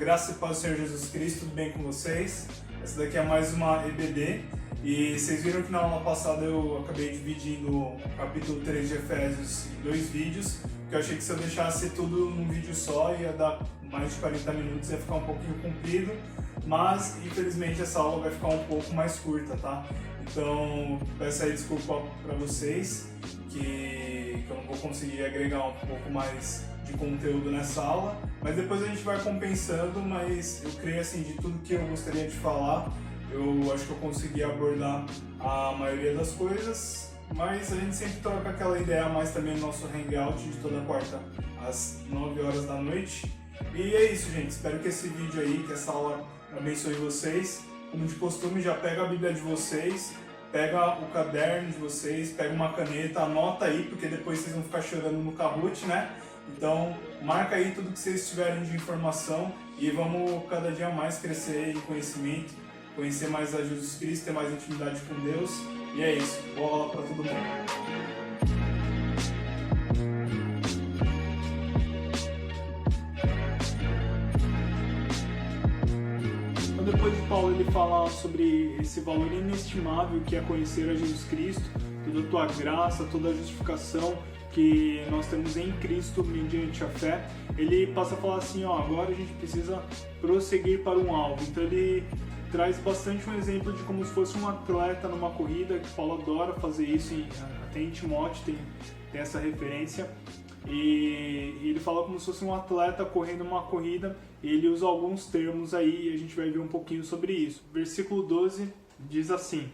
Graça e paz do Senhor Jesus Cristo, tudo bem com vocês? Essa daqui é mais uma EBD e vocês viram que na aula passada eu acabei dividindo o capítulo 3 de Efésios em 2 vídeos, porque eu achei que se eu deixasse tudo num vídeo só ia dar mais de 40 minutos, ia ficar um pouquinho comprido, mas infelizmente essa aula vai ficar um pouco mais curta, tá? Então peço aí desculpa para vocês que eu não vou conseguir agregar um pouco mais de conteúdo nessa aula, mas depois a gente vai compensando, mas eu creio assim, de tudo que eu gostaria de falar, eu acho que eu consegui abordar a maioria das coisas, mas a gente sempre troca aquela ideia a mais também no nosso hangout de toda quarta às 9 horas da noite. E é isso, gente, espero que esse vídeo aí, que essa aula abençoe vocês. Como de costume, já pega a Bíblia de vocês, pega o caderno de vocês, pega uma caneta, anota aí, porque depois vocês vão ficar chorando no Kahoot, né? Então, marca aí tudo que vocês tiverem de informação e vamos cada dia mais crescer em conhecimento, conhecer mais a Jesus Cristo, ter mais intimidade com Deus. E é isso. Boa aula para todo mundo. Então, depois de Paulo ele falar sobre esse valor inestimável que é conhecer a Jesus Cristo, toda a tua graça, toda a justificação que nós temos em Cristo mediante a fé, ele passa a falar assim, ó, agora a gente precisa prosseguir para um alvo. Então ele traz bastante um exemplo de como se fosse um atleta numa corrida, que Paulo adora fazer isso, até em Timóteo tem essa referência, e ele fala como se fosse um atleta correndo uma corrida, e ele usa alguns termos aí, e a gente vai ver um pouquinho sobre isso. Versículo 12 diz assim: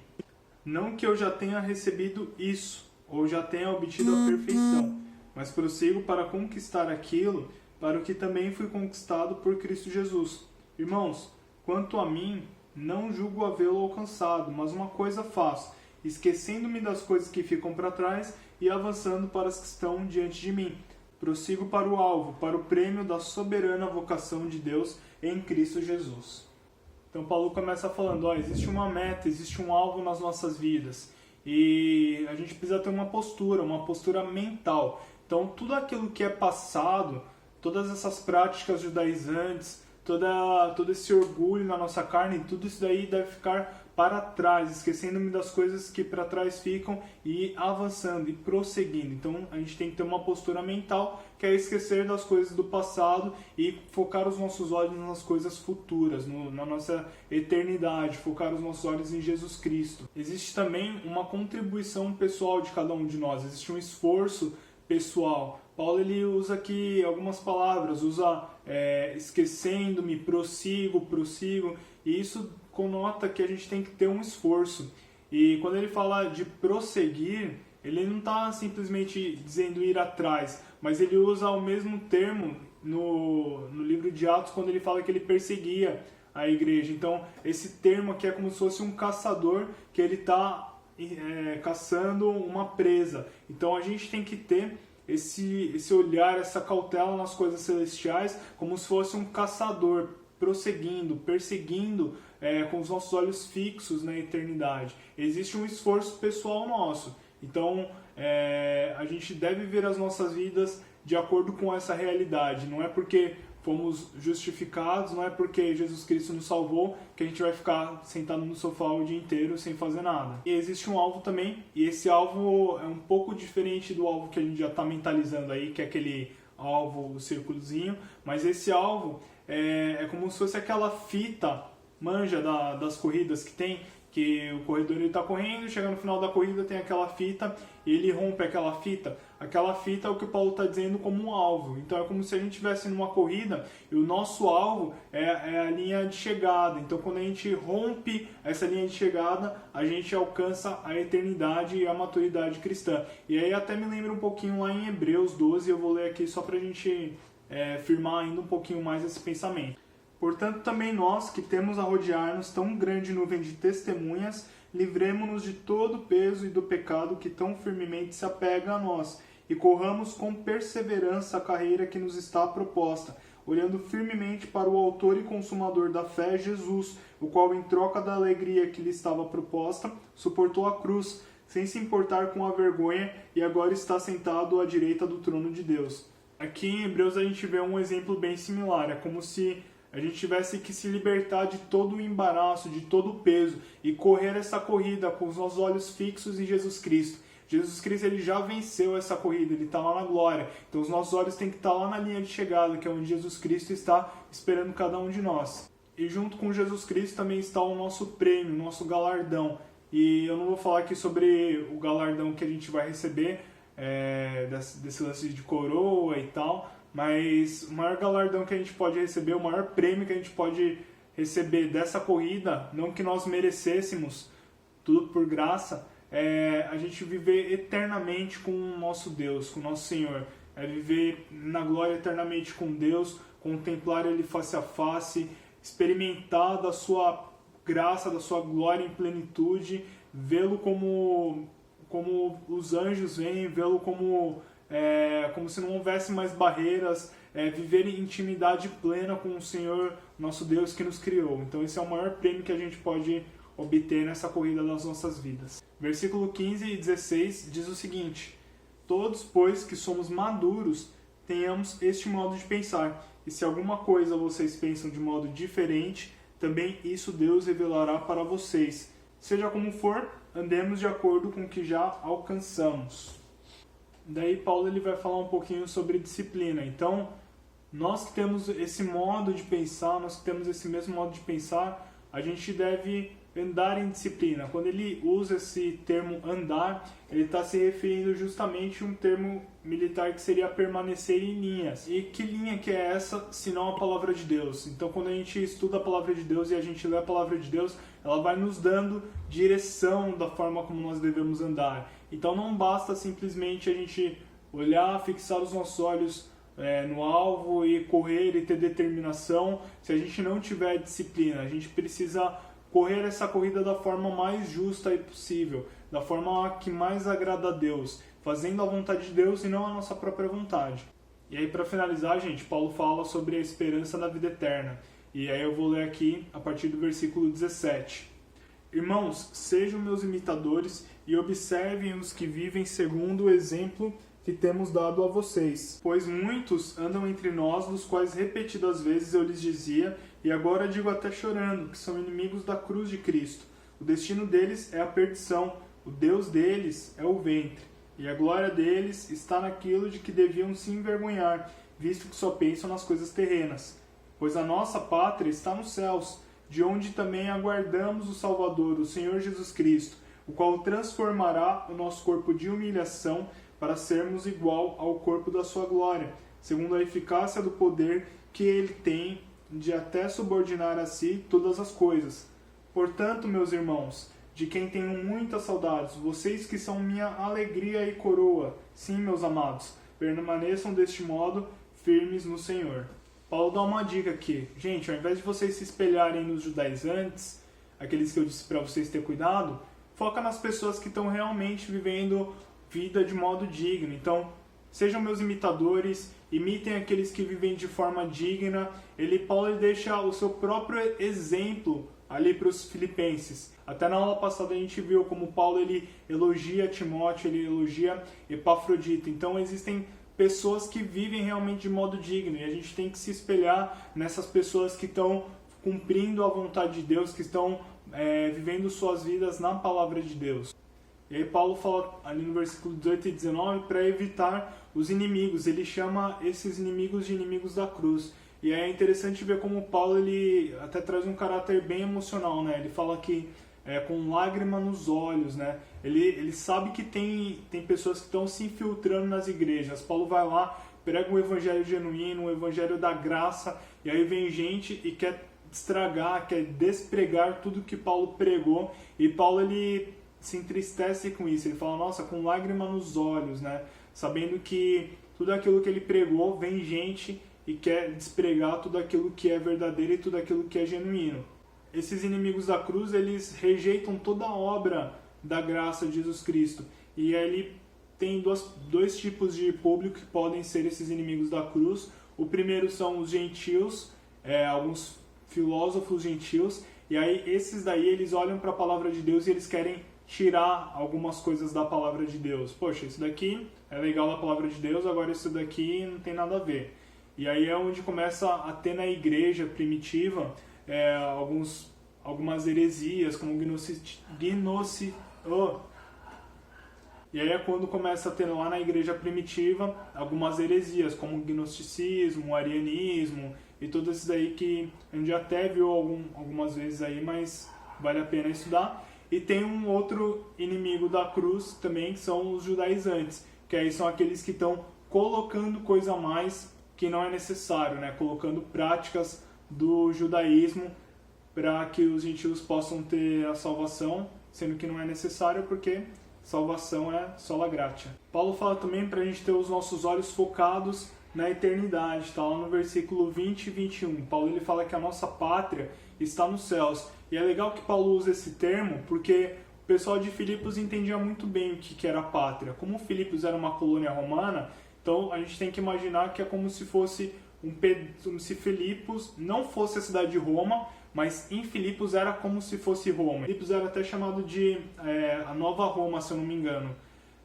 não que eu já tenha recebido isso, ou já tenha obtido a perfeição, mas prossigo para conquistar aquilo para o que também fui conquistado por Cristo Jesus. Irmãos, quanto a mim, não julgo havê-lo alcançado, mas uma coisa faço, esquecendo-me das coisas que ficam para trás e avançando para as que estão diante de mim. Prossigo para o alvo, para o prêmio da soberana vocação de Deus em Cristo Jesus. Então Paulo começa falando, ó, existe uma meta, existe um alvo nas nossas vidas. E a gente precisa ter uma postura mental. Então, tudo aquilo que é passado, todas essas práticas judaizantes, todo esse orgulho na nossa carne, tudo isso daí deve ficar para trás, esquecendo-me das coisas que para trás ficam e avançando e prosseguindo. Então, a gente tem que ter uma postura mental, que é esquecer das coisas do passado e focar os nossos olhos nas coisas futuras, na nossa eternidade, focar os nossos olhos em Jesus Cristo. Existe também uma contribuição pessoal de cada um de nós, existe um esforço pessoal. Paulo ele usa aqui algumas palavras, usa esquecendo-me, prossigo, e isso conota que a gente tem que ter um esforço. E quando ele fala de prosseguir, ele não está simplesmente dizendo ir atrás, mas ele usa o mesmo termo no livro de Atos, quando ele fala que ele perseguia a igreja. Então, esse termo aqui é como se fosse um caçador que ele está caçando uma presa. Então, a gente tem que ter esse olhar, essa cautela nas coisas celestiais, como se fosse um caçador prosseguindo, perseguindo com os nossos olhos fixos na eternidade. Existe um esforço pessoal nosso. Então, a gente deve ver as nossas vidas de acordo com essa realidade. Não é porque fomos justificados, não é porque Jesus Cristo nos salvou que a gente vai ficar sentado no sofá o dia inteiro sem fazer nada. E existe um alvo também, e esse alvo é um pouco diferente do alvo que a gente já está mentalizando aí, que é aquele alvo, o círculozinho, mas esse alvo é como se fosse aquela fita, manja das corridas que o corredor está correndo, chega no final da corrida, tem aquela fita, e ele rompe aquela fita. Aquela fita é o que o Paulo está dizendo como um alvo. Então é como se a gente estivesse numa corrida e o nosso alvo é a linha de chegada. Então quando a gente rompe essa linha de chegada, a gente alcança a eternidade e a maturidade cristã. E aí até me lembra um pouquinho lá em Hebreus 12, eu vou ler aqui só para a gente firmar ainda um pouquinho mais esse pensamento. Portanto, também nós, que temos a rodear-nos tão grande nuvem de testemunhas, livremo-nos de todo o peso e do pecado que tão firmemente se apega a nós, e corramos com perseverança a carreira que nos está proposta, olhando firmemente para o autor e consumador da fé, Jesus, o qual, em troca da alegria que lhe estava proposta, suportou a cruz, sem se importar com a vergonha, e agora está sentado à direita do trono de Deus. Aqui em Hebreus a gente vê um exemplo bem similar, é como se a gente tivesse que se libertar de todo o embaraço, de todo o peso e correr essa corrida com os nossos olhos fixos em Jesus Cristo. Jesus Cristo ele já venceu essa corrida, ele está lá na glória. Então os nossos olhos têm que estar lá na linha de chegada, que é onde Jesus Cristo está esperando cada um de nós. E junto com Jesus Cristo também está o nosso prêmio, o nosso galardão. E eu não vou falar aqui sobre o galardão que a gente vai receber, desse lance de coroa e tal, mas o maior galardão que a gente pode receber, o maior prêmio que a gente pode receber dessa corrida, não que nós merecêssemos, tudo por graça, é a gente viver eternamente com o nosso Deus, com o nosso Senhor. É viver na glória eternamente com Deus, contemplar Ele face a face, experimentar da sua graça, da sua glória em plenitude, vê-lo como os anjos veem, vê-lo como se não houvesse mais barreiras, viver em intimidade plena com o Senhor, nosso Deus que nos criou. Então esse é o maior prêmio que a gente pode obter nessa corrida das nossas vidas. Versículo 15 e 16 diz o seguinte: todos, pois, que somos maduros, tenhamos este modo de pensar, e se alguma coisa vocês pensam de modo diferente, também isso Deus revelará para vocês. Seja como for, andemos de acordo com o que já alcançamos. Daí Paulo ele vai falar um pouquinho sobre disciplina. Então, nós que temos esse modo de pensar, nós que temos esse mesmo modo de pensar, a gente deve andar em disciplina. Quando ele usa esse termo andar, ele está se referindo justamente a um termo militar que seria permanecer em linhas. E que linha que é essa, se não a palavra de Deus? Então, quando a gente estuda a palavra de Deus e a gente lê a palavra de Deus, ela vai nos dando direção da forma como nós devemos andar. Então, não basta simplesmente a gente olhar, fixar os nossos olhos no alvo e correr e ter determinação, se a gente não tiver disciplina. A gente precisa correr essa corrida da forma mais justa possível, da forma que mais agrada a Deus, fazendo a vontade de Deus e não a nossa própria vontade. E aí, para finalizar, gente, Paulo fala sobre a esperança da vida eterna. E aí eu vou ler aqui a partir do versículo 17. Irmãos, sejam meus imitadores e observem os que vivem segundo o exemplo que temos dado a vocês. Pois muitos andam entre nós, dos quais repetidas vezes eu lhes dizia, e agora digo até chorando, que são inimigos da cruz de Cristo. O destino deles é a perdição, o Deus deles é o ventre, e a glória deles está naquilo de que deviam se envergonhar, visto que só pensam nas coisas terrenas. Pois a nossa pátria está nos céus, de onde também aguardamos o Salvador, o Senhor Jesus Cristo, o qual transformará o nosso corpo de humilhação para sermos igual ao corpo da sua glória, segundo a eficácia do poder que ele tem de até subordinar a si todas as coisas. Portanto, meus irmãos, de quem tenho muitas saudades, vocês que são minha alegria e coroa, sim, meus amados, permaneçam deste modo firmes no Senhor. Paulo dá uma dica aqui. Gente, ao invés de vocês se espelharem nos judaizantes, aqueles que eu disse para vocês ter cuidado, foca nas pessoas que estão realmente vivendo vida de modo digno. Então, sejam meus imitadores, imitem aqueles que vivem de forma digna. Paulo deixa o seu próprio exemplo ali para os filipenses. Até na aula passada a gente viu como Paulo ele elogia Timóteo, ele elogia Epafrodito. Então existem pessoas que vivem realmente de modo digno e a gente tem que se espelhar nessas pessoas que estão cumprindo a vontade de Deus, que estão vivendo suas vidas na palavra de Deus. E aí Paulo fala ali no versículo 18 e 19 para evitar os inimigos. Ele chama esses inimigos de inimigos da cruz. E é interessante ver como Paulo ele até traz um caráter bem emocional, né? Ele fala que com lágrima nos olhos, né? Ele sabe que tem pessoas que estão se infiltrando nas igrejas. Paulo vai lá, prega um evangelho genuíno, um evangelho da graça, e aí vem gente e quer estragar, quer despregar tudo que Paulo pregou. E Paulo ele se entristece com isso, ele fala, nossa, com lágrima nos olhos, né? Sabendo que tudo aquilo que ele pregou, vem gente e quer despregar tudo aquilo que é verdadeiro e tudo aquilo que é genuíno. Esses inimigos da cruz, eles rejeitam toda a obra da graça de Jesus Cristo. E aí ele tem dois tipos de público que podem ser esses inimigos da cruz. O primeiro são os gentios, alguns filósofos gentios, e aí esses daí eles olham para a palavra de Deus e eles querem tirar algumas coisas da palavra de Deus. Poxa, isso daqui é legal da palavra de Deus, agora isso daqui não tem nada a ver. E aí é onde começa a ter na igreja primitiva algumas heresias, como E aí é quando começa a ter lá na igreja primitiva algumas heresias, como o gnosticismo, o arianismo e tudo isso daí que a gente até viu algumas vezes aí, mas vale a pena estudar. E tem um outro inimigo da cruz também, que são os judaizantes, que aí são aqueles que estão colocando coisa a mais que não é necessário, né? Colocando práticas do judaísmo para que os gentios possam ter a salvação, sendo que não é necessário porque salvação é sola gratia. Paulo fala também para a gente ter os nossos olhos focados na eternidade, está lá no versículo 20 e 21. Paulo ele fala que a nossa pátria está nos céus. E é legal que Paulo usa esse termo porque o pessoal de Filipos entendia muito bem o que era pátria. Como Filipos era uma colônia romana, então a gente tem que imaginar que é como se fosse como se Filipos não fosse a cidade de Roma, mas em Filipos era como se fosse Roma. Filipos era até chamado de a Nova Roma, se eu não me engano.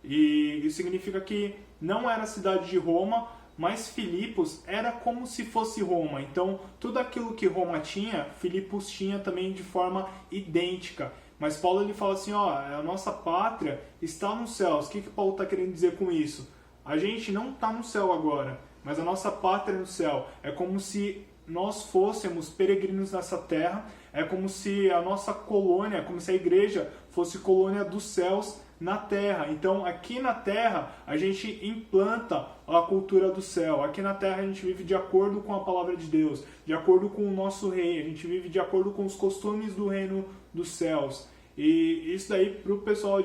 E isso significa que não era a cidade de Roma, mas Filipos era como se fosse Roma. Então, tudo aquilo que Roma tinha, Filipos tinha também de forma idêntica. Mas Paulo ele fala assim, a nossa pátria está nos céus. O que Paulo está querendo dizer com isso? A gente não está no céu agora, mas a nossa pátria é no céu. É como se nós fôssemos peregrinos nessa terra, é como se a nossa colônia, como se a igreja fosse colônia dos céus na terra. Então, aqui na terra, a gente implanta a cultura do céu. Aqui na terra, a gente vive de acordo com a palavra de Deus, de acordo com o nosso rei. A gente vive de acordo com os costumes do reino dos céus. E isso daí, para o pessoal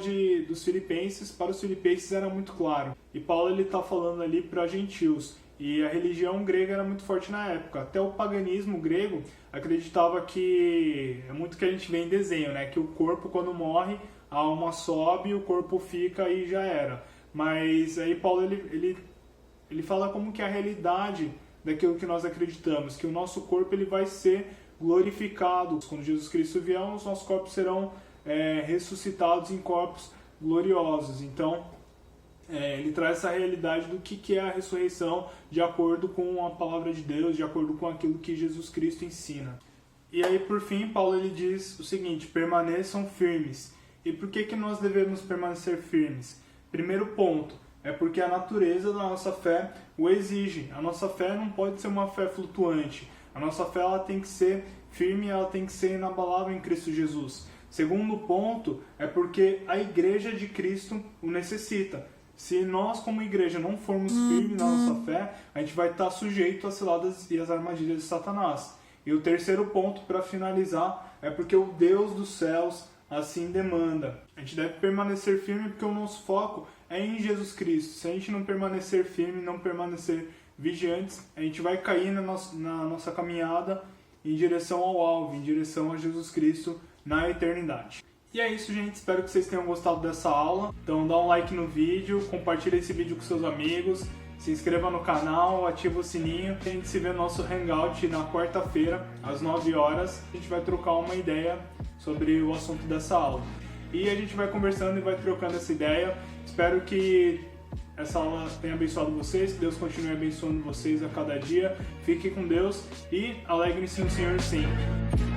dos filipenses, para os filipenses era muito claro. E Paulo ele está falando ali para gentios. E a religião grega era muito forte na época. Até o paganismo grego acreditava que... É muito que a gente vê em desenho, né? Que o corpo, quando morre, a alma sobe, o corpo fica e já era. Mas aí Paulo ele fala como que é a realidade daquilo que nós acreditamos. Que o nosso corpo ele vai ser glorificado. Quando Jesus Cristo vier, os nossos corpos serão ressuscitados em corpos gloriosos. Então... ele traz essa realidade do que é a ressurreição de acordo com a palavra de Deus, de acordo com aquilo que Jesus Cristo ensina. E aí, por fim, Paulo ele diz o seguinte, permaneçam firmes. E por que nós devemos permanecer firmes? Primeiro ponto, é porque a natureza da nossa fé o exige. A nossa fé não pode ser uma fé flutuante. A nossa fé ela tem que ser firme, ela tem que ser inabalável em Cristo Jesus. Segundo ponto, é porque a igreja de Cristo o necessita. Se nós, como igreja, não formos firmes na nossa fé, a gente vai estar sujeito às ciladas e às armadilhas de Satanás. E o terceiro ponto, para finalizar, é porque o Deus dos céus assim demanda. A gente deve permanecer firme porque o nosso foco é em Jesus Cristo. Se a gente não permanecer firme, não permanecer vigiantes, a gente vai cair na nossa caminhada em direção ao alvo, em direção a Jesus Cristo na eternidade. E é isso, gente. Espero que vocês tenham gostado dessa aula. Então dá um like no vídeo, compartilha esse vídeo com seus amigos, se inscreva no canal, ativa o sininho. A gente se vê no nosso Hangout na quarta-feira, às 9 horas. A gente vai trocar uma ideia sobre o assunto dessa aula. E a gente vai conversando e vai trocando essa ideia. Espero que essa aula tenha abençoado vocês, que Deus continue abençoando vocês a cada dia. Fiquem com Deus e alegrem-se no Senhor sempre.